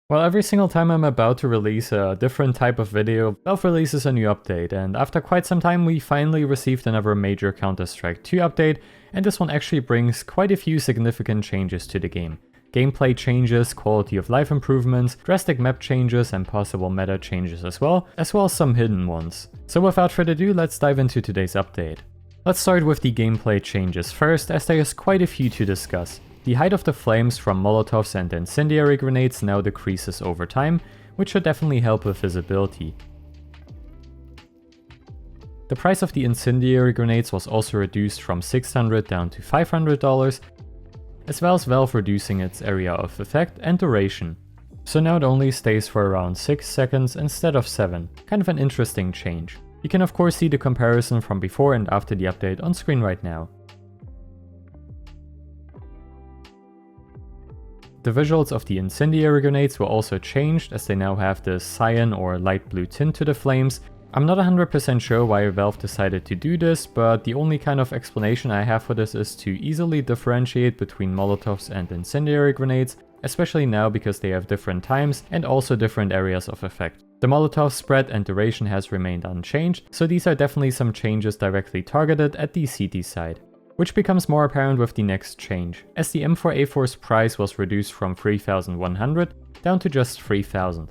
Well, every single time I'm about to release a different type of video, Valve releases a new update, and after quite some time we finally received another major Counter-Strike 2 update, and this one actually brings quite a few significant changes to the game. Gameplay changes, quality of life improvements, drastic map changes and possible meta changes as well as some hidden ones. So without further ado, let's dive into today's update. Let's start with the gameplay changes first, as there is quite a few to discuss. The height of the flames from molotovs and incendiary grenades now decreases over time, which should definitely help with visibility. The price of the incendiary grenades was also reduced from $600 down to $500, as well as Valve reducing its area of effect and duration. So now it only stays for around 6 seconds instead of 7, kind of an interesting change. You can of course see the comparison from before and after the update on screen right now. The visuals of the incendiary grenades were also changed, as they now have this cyan or light blue tint to the flames. I'm not 100% sure why Valve decided to do this, but the only kind of explanation I have for this is to easily differentiate between molotovs and incendiary grenades, especially now because they have different times and also different areas of effect. The molotov spread and duration has remained unchanged, so these are definitely some changes directly targeted at the CT side. Which becomes more apparent with the next change, as the M4A4's price was reduced from 3,100 down to just 3,000.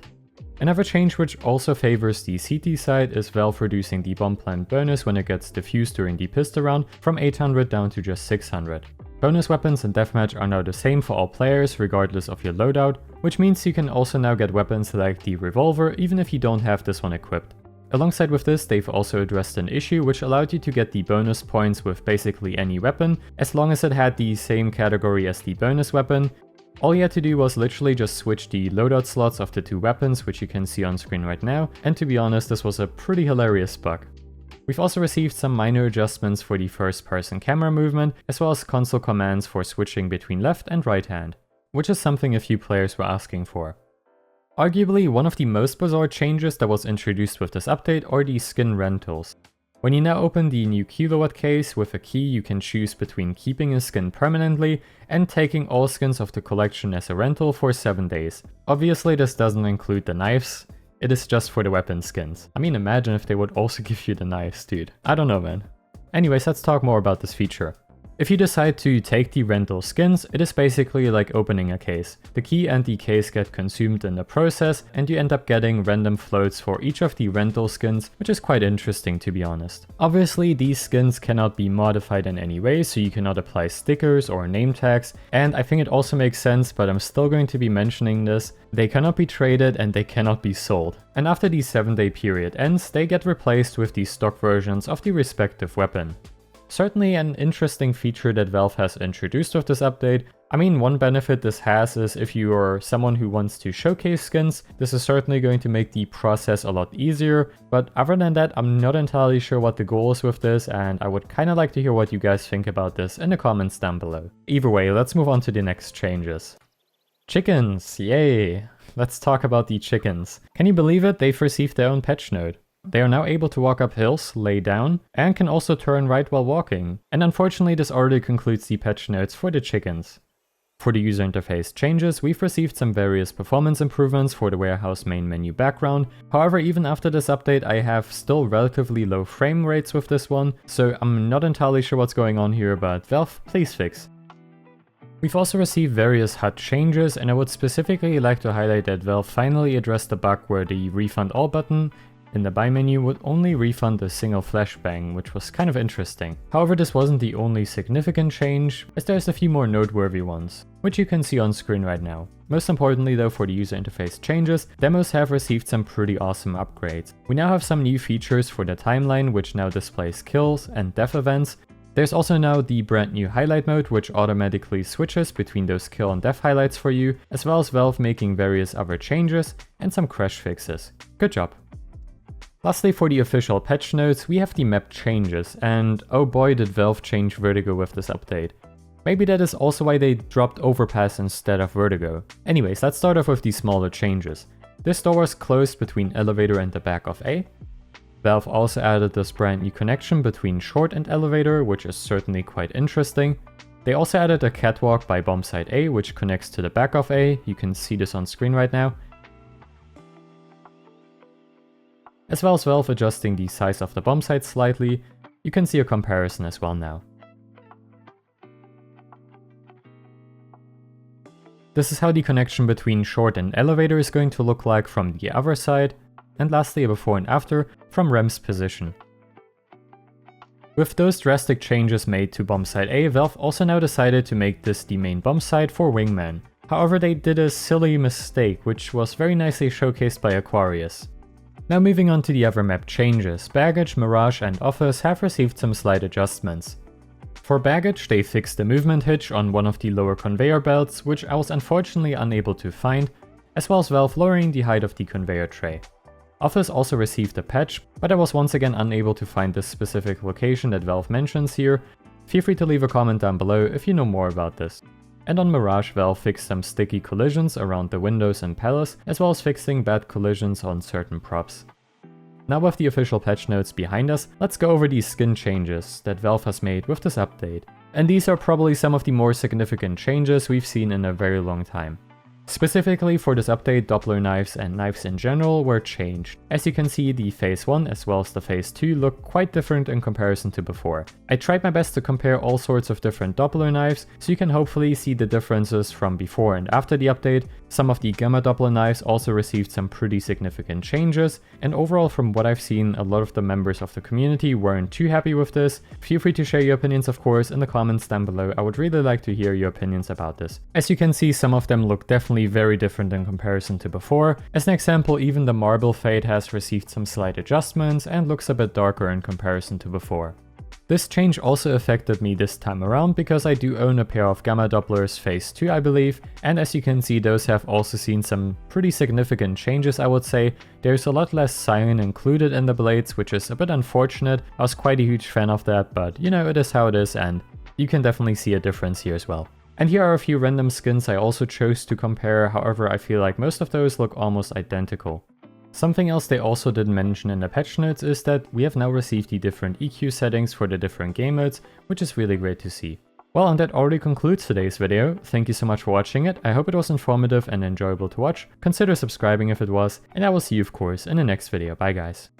Another change which also favors the CT side is Valve reducing the bomb plant bonus when it gets defused during the pistol round from 800 down to just 600. Bonus weapons in Deathmatch are now the same for all players regardless of your loadout, which means you can also now get weapons like the revolver even if you don't have this one equipped. Alongside with this, they've also addressed an issue which allowed you to get the bonus points with basically any weapon, as long as it had the same category as the bonus weapon. All you had to do was literally just switch the loadout slots of the two weapons, which you can see on screen right now, and to be honest, this was a pretty hilarious bug. We've also received some minor adjustments for the first-person camera movement, as well as console commands for switching between left and right hand, which is something a few players were asking for. Arguably, one of the most bizarre changes that was introduced with this update are the skin rentals. When you now open the new kilowatt case with a key, you can choose between keeping a skin permanently and taking all skins of the collection as a rental for 7 days. Obviously this doesn't include the knives, it is just for the weapon skins. I mean, imagine if they would also give you the knives, dude. I don't know, man. Anyways, let's talk more about this feature. If you decide to take the rental skins, it is basically like opening a case. The key and the case get consumed in the process, and you end up getting random floats for each of the rental skins, which is quite interesting to be honest. Obviously, these skins cannot be modified in any way, so you cannot apply stickers or name tags, and I think it also makes sense, but I'm still going to be mentioning this. They cannot be traded and they cannot be sold. And after the 7-day period ends, they get replaced with the stock versions of the respective weapon. Certainly an interesting feature that Valve has introduced with this update. I mean, one benefit this has is if you are someone who wants to showcase skins, this is certainly going to make the process a lot easier, but other than that, I'm not entirely sure what the goal is with this, and I would kinda like to hear what you guys think about this in the comments down below. Either way, let's move on to the next changes. Chickens, yay! Let's talk about the chickens. Can you believe it? They've received their own patch note. They are now able to walk up hills, lay down, and can also turn right while walking. And unfortunately this already concludes the patch notes for the chickens. For the user interface changes, we've received some various performance improvements for the warehouse main menu background. However, even after this update I have still relatively low frame rates with this one, so I'm not entirely sure what's going on here, but Valve, please fix. We've also received various HUD changes, and I would specifically like to highlight that Valve finally addressed the bug where the refund all button in the buy menu would only refund a single flashbang, which was kind of interesting. However, this wasn't the only significant change, as there's a few more noteworthy ones, which you can see on screen right now. Most importantly though, for the user interface changes, demos have received some pretty awesome upgrades. We now have some new features for the timeline, which now displays kills and death events. There's also now the brand new highlight mode, which automatically switches between those kill and death highlights for you, as well as Valve making various other changes and some crash fixes. Good job. Lastly, for the official patch notes, we have the map changes, and oh boy did Valve change Vertigo with this update. Maybe that is also why they dropped Overpass instead of Vertigo. Anyways, let's start off with the smaller changes. This door was closed between elevator and the back of A. Valve also added this brand new connection between short and elevator, which is certainly quite interesting. They also added a catwalk by bomb site A, which connects to the back of A. You can see this on screen right now. As well as Valve adjusting the size of the bomb site slightly. You can see a comparison as well now. This is how the connection between short and elevator is going to look like from the other side, and lastly a before and after from Rem's position. With those drastic changes made to bomb site A, Valve also now decided to make this the main bomb site for Wingman. However, they did a silly mistake, which was very nicely showcased by Aquarius. Now moving on to the other map changes, Baggage, Mirage and Office have received some slight adjustments. For Baggage, they fixed the movement hitch on one of the lower conveyor belts, which I was unfortunately unable to find, as well as Valve lowering the height of the conveyor tray. Office also received a patch, but I was once again unable to find this specific location that Valve mentions here. Feel free to leave a comment down below if you know more about this. And on Mirage, Valve fixed some sticky collisions around the windows and palace, as well as fixing bad collisions on certain props. Now with the official patch notes behind us, let's go over these skin changes that Valve has made with this update. And these are probably some of the more significant changes we've seen in a very long time. Specifically for this update, Doppler knives and knives in general were changed. As you can see, the Phase 1 as well as the Phase 2 look quite different in comparison to before. I tried my best to compare all sorts of different Doppler knives, so you can hopefully see the differences from before and after the update. Some of the Gamma Doppler knives also received some pretty significant changes, and overall from what I've seen, a lot of the members of the community weren't too happy with this. Feel free to share your opinions of course in the comments down below, I would really like to hear your opinions about this. As you can see, some of them look definitely very different in comparison to before. As an example, even the marble fade has received some slight adjustments and looks a bit darker in comparison to before. This change also affected me this time around because I do own a pair of Gamma Dopplers Phase 2 I believe, and as you can see those have also seen some pretty significant changes I would say. There's a lot less cyan included in the blades, which is a bit unfortunate. I was quite a huge fan of that, but you know, it is how it is and you can definitely see a difference here as well. And here are a few random skins I also chose to compare, however I feel like most of those look almost identical. Something else they also didn't mention in the patch notes is that we have now received the different EQ settings for the different game modes, which is really great to see. Well, and that already concludes today's video. Thank you so much for watching it, I hope it was informative and enjoyable to watch. Consider subscribing if it was, and I will see you of course in the next video. Bye guys.